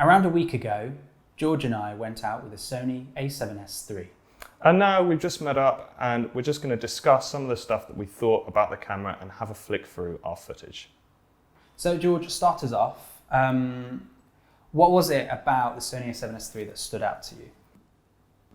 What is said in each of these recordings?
Around a week ago, George and I went out with a Sony A7S III. And now we've just met up and we're just going to discuss some of the stuff that we thought about the camera and have a flick through our footage. So George, start us off. What was it about the Sony A7S III that stood out to you?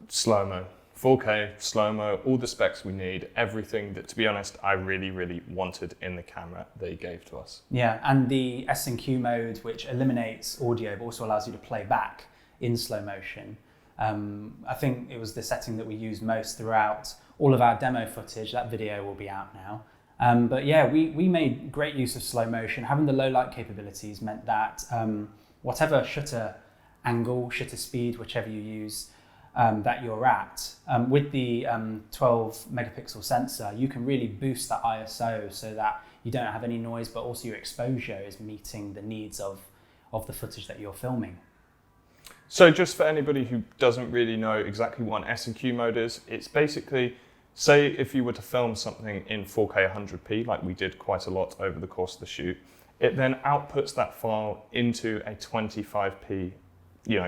Slow-mo, 4K, slow-mo, all the specs we need, everything that, to be honest, I really, really wanted in the camera they gave to us. Yeah, and the S&Q mode, which eliminates audio but also allows you to play back in slow motion. I think it was the setting that we used most throughout all of our demo footage. That video will be out now. But yeah, we made great use of slow motion. Having the low light capabilities meant that whatever shutter angle, shutter speed, whichever you use, that you're at, with the 12 megapixel sensor, you can really boost that ISO so that you don't have any noise, but also your exposure is meeting the needs of the footage that you're filming. So just for anybody who doesn't really know exactly what an S&Q mode is, it's basically, say if you were to film something in 4K 100p, like we did quite a lot over the course of the shoot, it then outputs that file into a 25p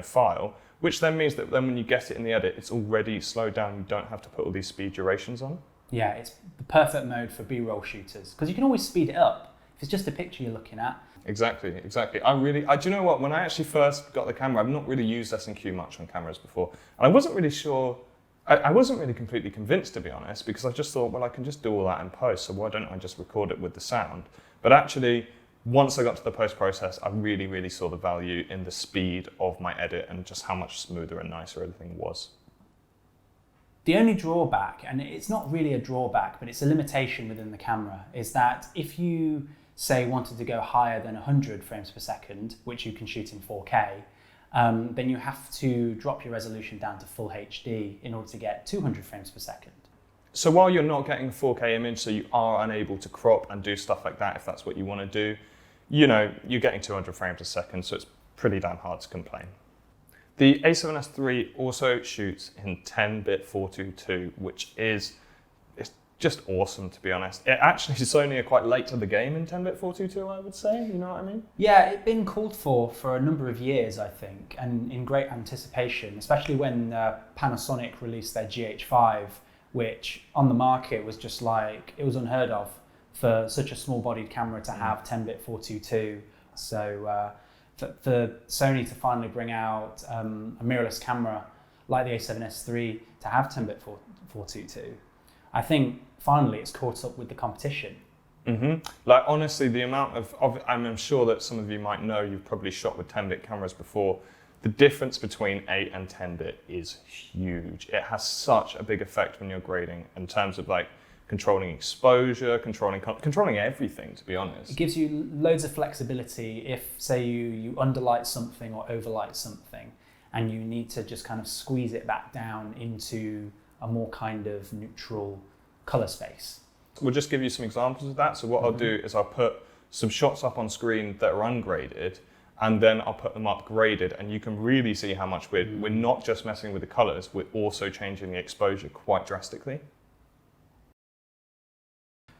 file, which then means that then when you get it in the edit, it's already slowed down. You don't have to put all these speed durations on. Yeah, it's the perfect mode for B-roll shooters because you can always speed it up if it's just a picture you're looking at. Exactly. Do you know what? When I actually first got the camera, I've not really used S&Q much on cameras before, and I wasn't really sure. I wasn't really completely convinced, to be honest, because I just thought, well, I can just do all that in post, so why don't I just record it with the sound? But actually, once I got to the post process, I really, really saw the value in the speed of my edit and just how much smoother and nicer everything was. The only drawback, and it's not really a drawback, but it's a limitation within the camera, is that if you, say, wanted to go higher than 100 frames per second, which you can shoot in 4K, then you have to drop your resolution down to full HD in order to get 200 frames per second. So while you're not getting a 4K image, so you are unable to crop and do stuff like that if that's what you want to do, you're getting 200 frames a second, so it's pretty damn hard to complain. The A7S III also shoots in 10-bit 422, which it's just awesome, to be honest. Sony are quite late to the game in 10-bit 422, I would say, you know what I mean? Yeah, it's been called for a number of years, I think, and in great anticipation, especially when Panasonic released their GH5, which on the market was just like, it was unheard of for such a small-bodied camera to have 10-bit 422. So for Sony to finally bring out a mirrorless camera like the A7S III to have 10-bit 422, I think finally it's caught up with the competition. Mm-hmm. Like honestly, the amount of I'm sure that some of you might know, you've probably shot with 10-bit cameras before. The difference between 8 and 10-bit is huge. It has such a big effect when you're grading in terms of like controlling exposure, controlling everything, to be honest. It gives you loads of flexibility if, say, you underlight something or overlight something and you need to just kind of squeeze it back down into a more kind of neutral color space. We'll just give you some examples of that. So what I'll do is I'll put some shots up on screen that are ungraded, and then I'll put them up graded, and you can really see how much we're not just messing with the colors, we're also changing the exposure quite drastically.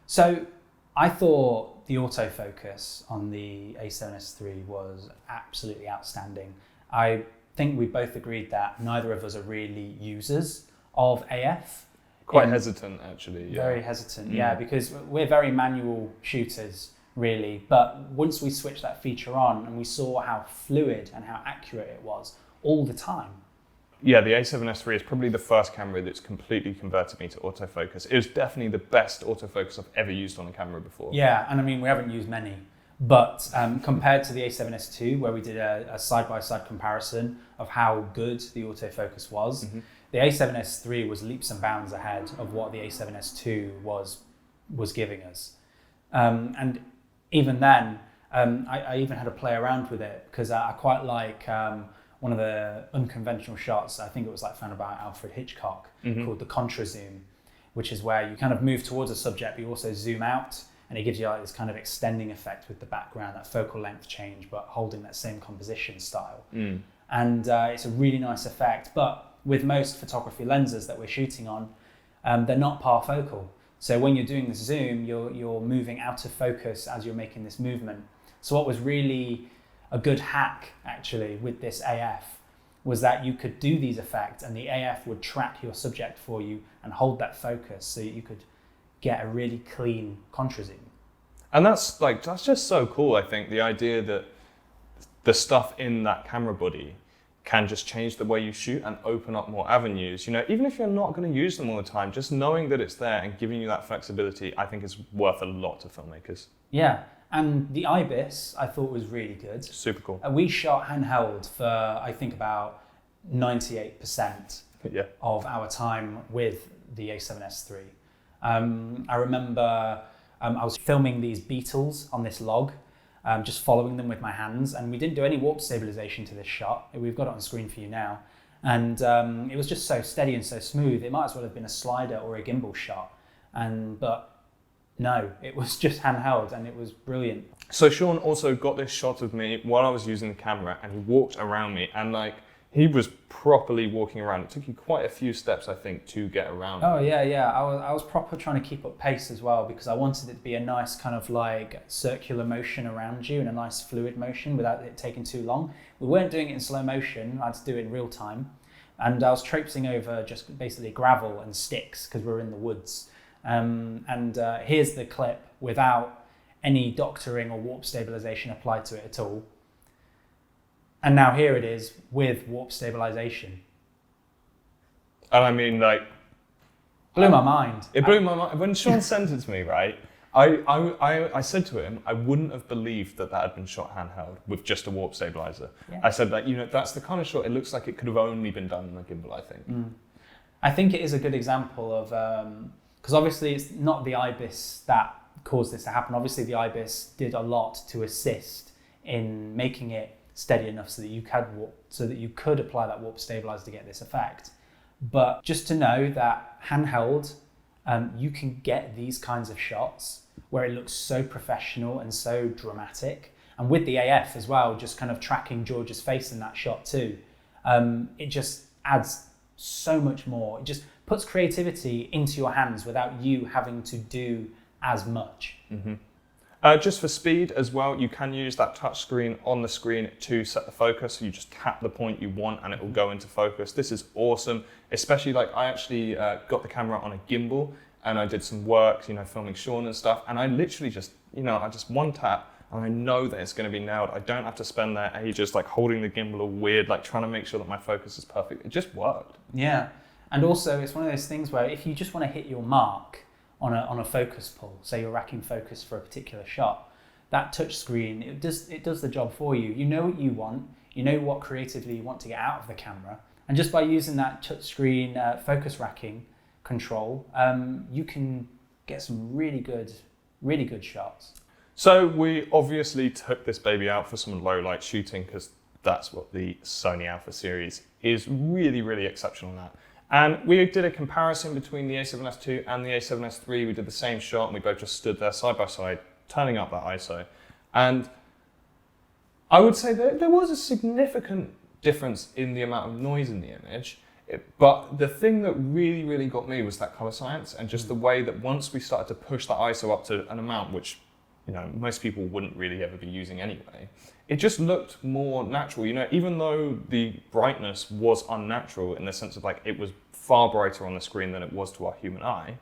So I thought the autofocus on the A7S III was absolutely outstanding. I think we both agreed that neither of us are really users of AF. Quite hesitant, actually. Yeah. Very hesitant, yeah, because we're very manual shooters, really. But once we switched that feature on and we saw how fluid and how accurate it was all the time. Yeah, the A7S III is probably the first camera that's completely converted me to autofocus. It was definitely the best autofocus I've ever used on a camera before. Yeah, and I mean, we haven't used many, but compared to the A7S II, where we did a side-by-side comparison of how good the autofocus was, the A7S III was leaps and bounds ahead of what the A7S II was giving us. And even then, I even had to play around with it because I quite like one of the unconventional shots, I think it was like found by Alfred Hitchcock, called the contra zoom, which is where you kind of move towards a subject, but you also zoom out, and it gives you like this kind of extending effect with the background, that focal length change, but holding that same composition style. And it's a really nice effect, but with most photography lenses that we're shooting on, they're not parfocal. So when you're doing the zoom, you're moving out of focus as you're making this movement. So what was really a good hack actually with this AF was that you could do these effects and the AF would track your subject for you and hold that focus so you could get a really clean contra zoom. And that's just so cool, I think, the idea that the stuff in that camera body can just change the way you shoot and open up more avenues. You know, even if you're not going to use them all the time, just knowing that it's there and giving you that flexibility, I think is worth a lot to filmmakers. Yeah, and the IBIS I thought was really good. Super cool. We shot handheld for, I think, about 98% Yeah. of our time with the A7S III. I remember I was filming these beetles on this log, just following them with my hands, and we didn't do any warp stabilization to this shot. We've got it on screen for you now. And it was just so steady and so smooth. It might as well have been a slider or a gimbal shot. But no, it was just handheld and it was brilliant. So Shawn also got this shot of me while I was using the camera, and he walked around me, and he was properly walking around. It took you quite a few steps, I think, to get around. Oh yeah. I was proper trying to keep up pace as well because I wanted it to be a nice kind of like circular motion around you and a nice fluid motion without it taking too long. We weren't doing it in slow motion. I had to do it in real time. And I was traipsing over just basically gravel and sticks because we were in the woods. Here's the clip without any doctoring or warp stabilization applied to it at all. And now here it is with warp stabilization. And I mean, blew my mind. It blew my mind. When Shawn sent it to me, right, I said to him, I wouldn't have believed that had been shot handheld with just a warp stabilizer. Yeah. I said that's the kind of shot, it looks like it could have only been done in a gimbal, I think. I think it is a good example of, because obviously it's not the IBIS that caused this to happen. Obviously the IBIS did a lot to assist in making it steady enough so that you could apply that warp stabilizer to get this effect. But just to know that handheld, you can get these kinds of shots where it looks so professional and so dramatic. And with the AF as well, just kind of tracking George's face in that shot too, it just adds so much more. It just puts creativity into your hands without you having to do as much. Mm-hmm. Just for speed as well, you can use that touch screen on the screen to set the focus. So you just tap the point you want and it will go into focus. This is awesome, especially I actually got the camera on a gimbal and I did some work, filming Shawn and stuff. And I literally just, I just one tap and I know that it's going to be nailed. I don't have to spend there ages holding the gimbal all weird, trying to make sure that my focus is perfect. It just worked. Yeah, and also it's one of those things where if you just want to hit your mark on a focus pull, say you're racking focus for a particular shot, that touch screen, it does the job for you. You know what you want, you know what creatively you want to get out of the camera, and just by using that touch screen focus racking control, you can get some really good shots. So we obviously took this baby out for some low light shooting because that's what the Sony Alpha series is really, really exceptional at. And we did a comparison between the A7S II and the A7S III. We did the same shot and we both just stood there side by side, turning up that ISO. And I would say that there was a significant difference in the amount of noise in the image. But the thing that really, really got me was that color science and just the way that once we started to push that ISO up to an amount which most people wouldn't really ever be using anyway, it just looked more natural. Even though the brightness was unnatural in the sense of it was far brighter on the screen than it was to our human eye,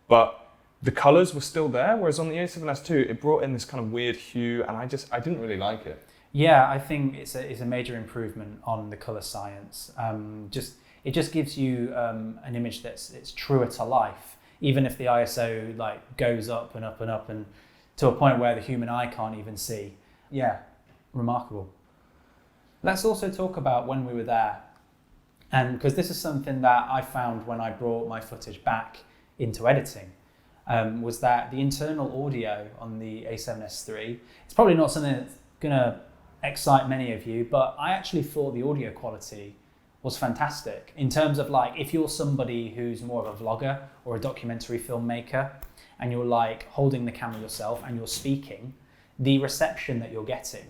but the colors were still there. Whereas on the A7S II, it brought in this kind of weird hue, and I didn't really like it. Yeah, I think it's a major improvement on the color science. It just gives you an image it's truer to life, even if the ISO goes up and up and up and to a point where the human eye can't even see. Yeah, remarkable. Let's also talk about when we were there, and because this is something that I found when I brought my footage back into editing, was that the internal audio on the A7S III, it's probably not something that's gonna excite many of you, but I actually thought the audio quality was fantastic in terms of if you're somebody who's more of a vlogger or a documentary filmmaker and you're holding the camera yourself and you're speaking, the reception that you're getting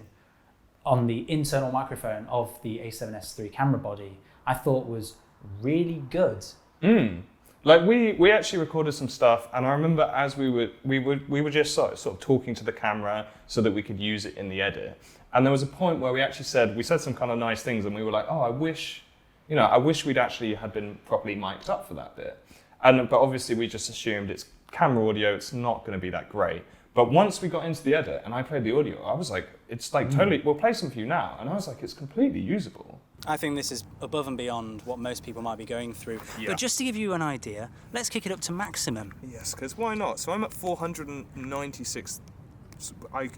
on the internal microphone of the A7S III camera body, I thought was really good. We actually recorded some stuff, and I remember as we were just sort of talking to the camera so that we could use it in the edit. And there was a point where we said some kind of nice things, and we were like, oh, I wish we'd actually had been properly mic'd up for that bit. But obviously we just assumed it's camera audio, it's not going to be that great. But once we got into the edit and I played the audio, I was like, it's like totally, we'll play some for you now. And I was like, it's completely usable. I think this is above and beyond what most people might be going through. Yeah. But just to give you an idea, let's kick it up to maximum. Yes, because why not? So I'm at 496.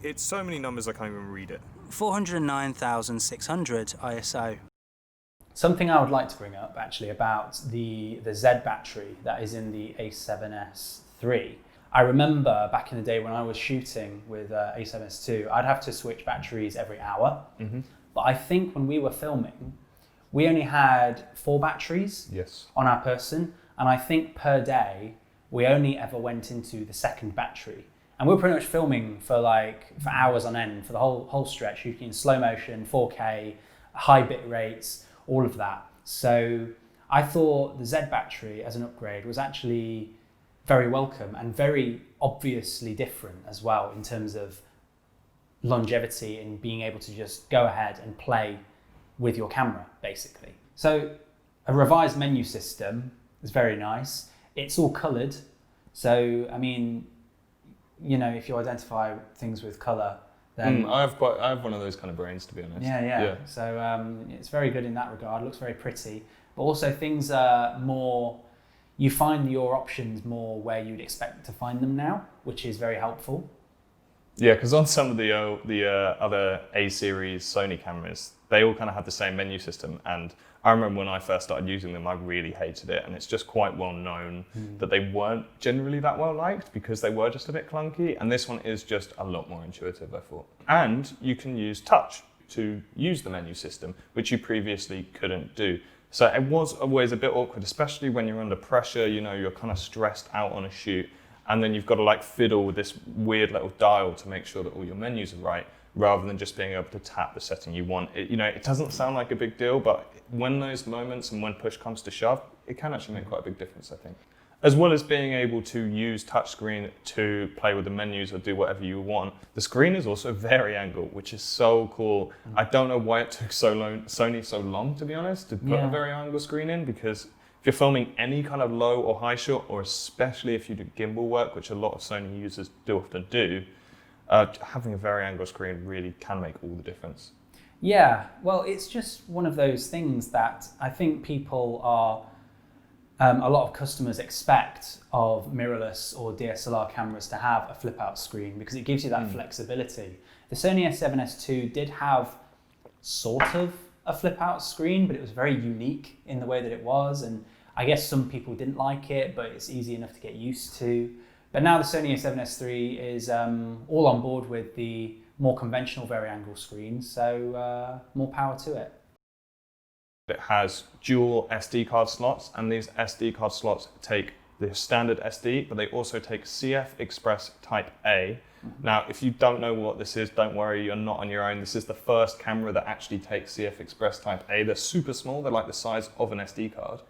It's so many numbers I can't even read it. 409,600 ISO. Something I would like to bring up actually about the Z battery that is in the A7S III. I remember back in the day when I was shooting with A7S II, I'd have to switch batteries every hour. Mm-hmm. But I think when we were filming, we only had 4 batteries on our person. And I think per day, we only ever went into the second battery. And we were pretty much filming for hours on end, for the whole stretch, shooting in slow motion, 4K, high bit rates, all of that. So I thought the Z battery as an upgrade was actually very welcome and very obviously different as well in terms of longevity and being able to just go ahead and play with your camera, basically. So a revised menu system is very nice. It's all colored. So, I mean, you know, if you identify things with color, then I have one of those kind of brains, to be honest. Yeah. So it's very good in that regard. It looks very pretty, but also things are more. You find your options more where you'd expect to find them now, which is very helpful. Yeah, because on some of the other A-series Sony cameras, they all kind of had the same menu system. And I remember when I first started using them, I really hated it. And it's just quite well known that they weren't generally that well liked because they were just a bit clunky. And this one is just a lot more intuitive, I thought. And you can use touch to use the menu system, which you previously couldn't do. So it was always a bit awkward, especially when you're under pressure, you know, you're kind of stressed out on a shoot. And then you've got to fiddle with this weird little dial to make sure that all your menus are right, rather than just being able to tap the setting you want. It doesn't sound like a big deal, but when those moments and when push comes to shove, it can actually make quite a big difference, I think. As well as being able to use touchscreen to play with the menus or do whatever you want, the screen is also very angled, which is so cool. I don't know why it took Sony so long, to be honest, to put a very angled screen in, because if you're filming any kind of low or high shot, or especially if you do gimbal work, which a lot of Sony users do often do, having a very angled screen really can make all the difference. Yeah, well, it's just one of those things that I think people are, a lot of customers expect of mirrorless or DSLR cameras to have a flip out screen because it gives you that flexibility. The Sony A7S II did have sort of a flip out screen, but it was very unique in the way that it was. And I guess some people didn't like it, but it's easy enough to get used to. But now the Sony A7S III is all on board with the more conventional vari-angle screens, so more power to it. It has dual SD card slots, and these SD card slots take the standard SD, but they also take CFexpress Type A. Now, if you don't know what this is, don't worry, you're not on your own. This is the first camera that actually takes CFexpress Type A. They're super small, they're like the size of an SD card.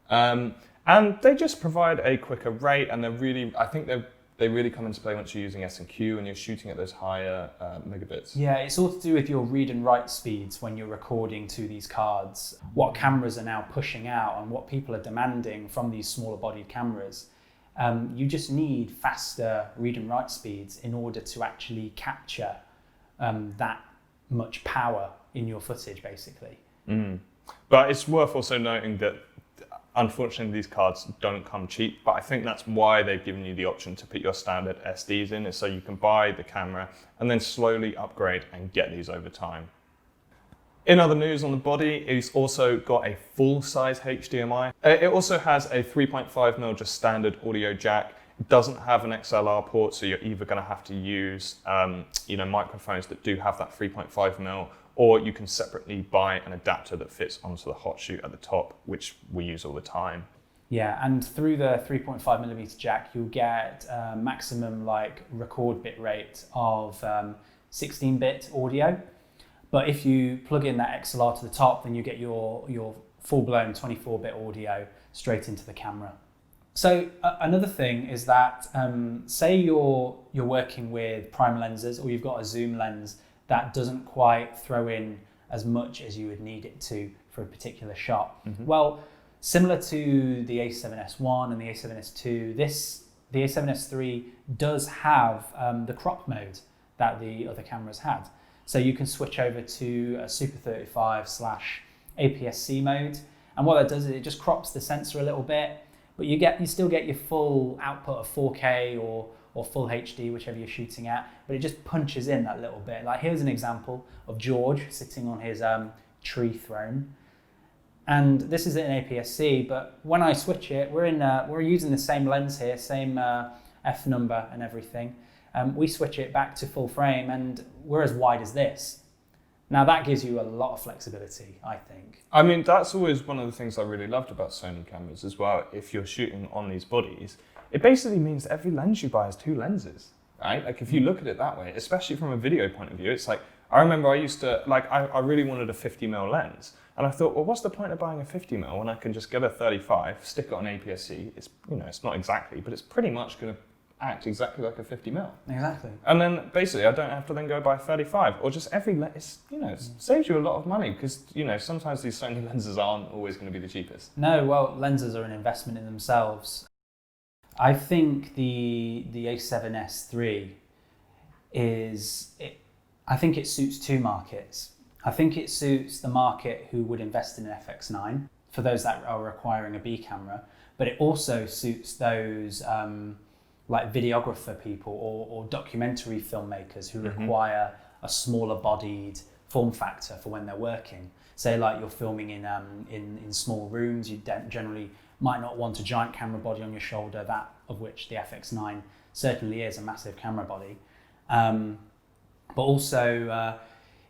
And they just provide a quicker rate, and I think they really come into play once you're using S&Q and you're shooting at those higher megabits. Yeah, it's all to do with your read and write speeds when you're recording to these cards. What cameras are now pushing out and what people are demanding from these smaller bodied cameras. You just need faster read and write speeds in order to actually capture that much power in your footage, basically. But it's worth also noting that unfortunately these cards don't come cheap, but I think that's why they've given you the option to put your standard SDs in, is so you can buy the camera and then slowly upgrade and get these over time. In other news on the body, it's also got a full-size HDMI. It also has a 3.5mm just standard audio jack. It doesn't have an XLR port, so you're either going to have to use microphones that do have that 3.5mm, or you can separately buy an adapter that fits onto the hot shoe at the top, which we use all the time. Yeah, and through the 3.5mm jack, you'll get maximum record bit rate of 16-bit audio. But if you plug in that XLR to the top, then you get your full-blown 24-bit audio straight into the camera. So another thing is that say you're working with prime lenses, or you've got a zoom lens that doesn't quite throw in as much as you would need it to for a particular shot. Well, similar to the A7S and the A7S II, the A7S III does have the crop mode that the other cameras had. So you can switch over to a Super 35/APS-C mode. And what that does is it just crops the sensor a little bit, but you still get your full output of 4K or full HD, whichever you're shooting at, but it just punches in that little bit. Like here's an example of George sitting on his tree throne. And this is an APS-C, but when I switch it, we're using the same lens here, same F number and everything. We switch it back to full frame and we're as wide as this. Now that gives you a lot of flexibility, I think. I mean, that's always one of the things I really loved about Sony cameras as well. If you're shooting on these bodies, it basically means that every lens you buy has two lenses, right? Like if you look at it that way, especially from a video point of view, it's like, I remember I used to, I really wanted a 50mm lens. And I thought, well, what's the point of buying a 50mm when I can just get a 35, stick it on APS-C? It's, it's not exactly, but it's pretty much going to act exactly like a 50mm. Exactly. And then basically I don't have to then go buy 35 or just every lens, it saves you a lot of money because, sometimes these Sony lenses aren't always going to be the cheapest. No, well, lenses are an investment in themselves. I think the A7S III I think it suits two markets. I think it suits the market who would invest in an FX9 for those that are requiring a B camera, but it also suits those like videographer people or documentary filmmakers who require a smaller bodied form factor for when they're working. Say like you're filming in small rooms, you generally might not want a giant camera body on your shoulder, that of which the FX9 certainly is a massive camera body. But also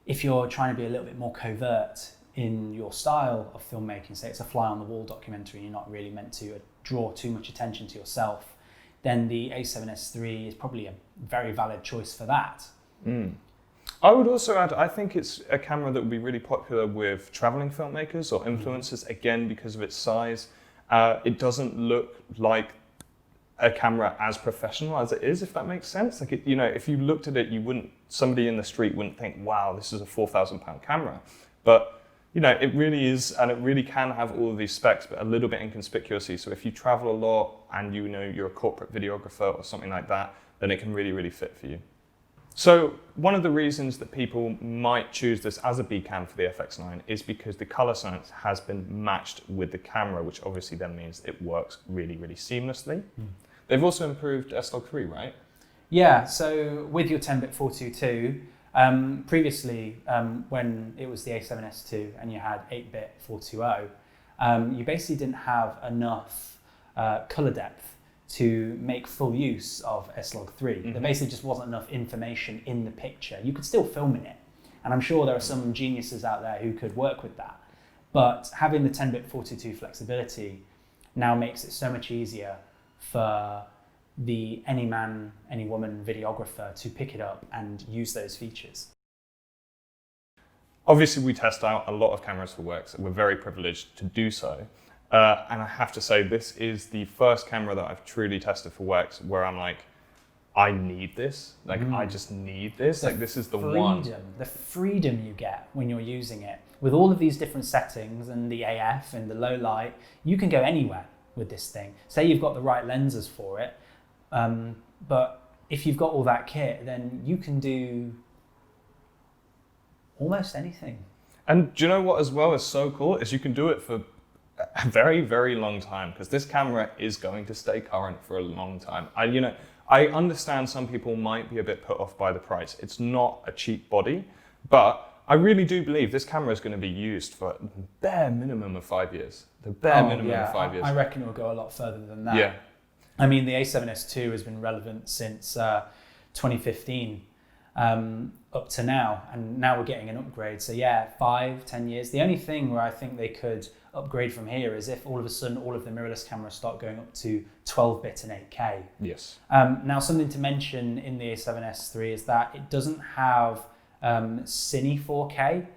if you're trying to be a little bit more covert in your style of filmmaking, say it's a fly on the wall documentary and you're not really meant to draw too much attention to yourself, then the A7S III is probably a very valid choice for that. I would also add, I think it's a camera that would be really popular with traveling filmmakers or influencers, again, because of its size. It doesn't look like a camera as professional as it is, if that makes sense. Like, if you looked at it, somebody in the street wouldn't think, wow, this is a £4,000 camera. But it really is, and it really can have all of these specs, but a little bit inconspicuously. So if you travel a lot and you're a corporate videographer or something like that, then it can really, really fit for you. So one of the reasons that people might choose this as a B cam for the FX9 is because the color science has been matched with the camera, which obviously then means it works really, really seamlessly. They've also improved S-Log3, right? Yeah, so with your 10-bit 422, previously, when it was the A7S II and you had 8-bit 420, you basically didn't have enough color depth to make full use of S-Log3. There basically just wasn't enough information in the picture. You could still film in it, and I'm sure there are some geniuses out there who could work with that. But having the 10-bit 422 flexibility now makes it so much easier for the any man, any woman videographer to pick it up and use those features. Obviously, we test out a lot of cameras for work, so we're very privileged to do so. And I have to say, this is the first camera that I've truly tested for works where I'm like, I need this. Like, I just need this. Like, this is the one. The freedom you get when you're using it. With all of these different settings and the AF and the low light, you can go anywhere with this thing. Say you've got the right lenses for it, but if you've got all that kit, then you can do almost anything. And do you know what as well is so cool? Is you can do it for a very, very long time, because this camera is going to stay current for a long time. I understand some people might be a bit put off by the price. It's not a cheap body, but I really do believe this camera is going to be used for the bare minimum of 5 years. The bare minimum of 5 years. I reckon it will go a lot further than that. Yeah. I mean, the A7S II has been relevant since 2015 up to now, and now we're getting an upgrade. So yeah, 5-10 years. The only thing where I think they could upgrade from here is if all of a sudden all of the mirrorless cameras start going up to 12-bit and 8K. Yes. Now, something to mention in the A7S III is that it doesn't have Cine 4K. It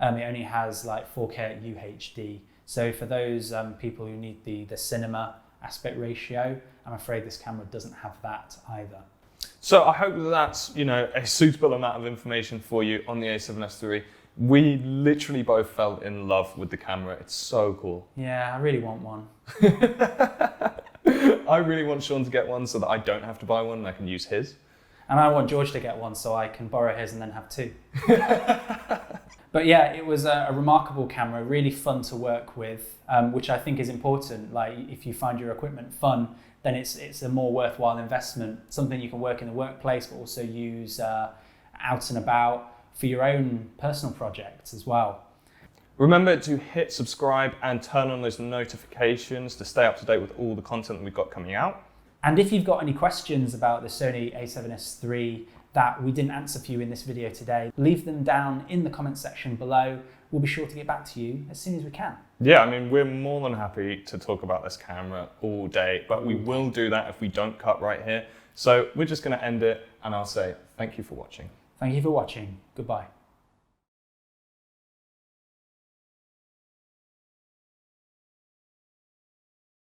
only has like 4K at UHD. So for those people who need the cinema aspect ratio, I'm afraid this camera doesn't have that either. So I hope that that's, a suitable amount of information for you on the A7S III. We literally both fell in love with the camera. It's so cool. Yeah, I really want one. I really want Shawn to get one so that I don't have to buy one and I can use his. And I want George to get one so I can borrow his and then have two. But yeah, it was a remarkable camera, really fun to work with, which I think is important. Like, if you find your equipment fun, then it's a more worthwhile investment, something you can work in the workplace, but also use out and about for your own personal projects as well. Remember to hit subscribe and turn on those notifications to stay up to date with all the content that we've got coming out. And if you've got any questions about the Sony A7S III that we didn't answer for you in this video today, leave them down in the comment section below. We'll be sure to get back to you as soon as we can. Yeah, I mean, we're more than happy to talk about this camera all day, but we will do that if we don't cut right here. So we're just going to end it, and I'll say thank you for watching. Thank you for watching. Goodbye.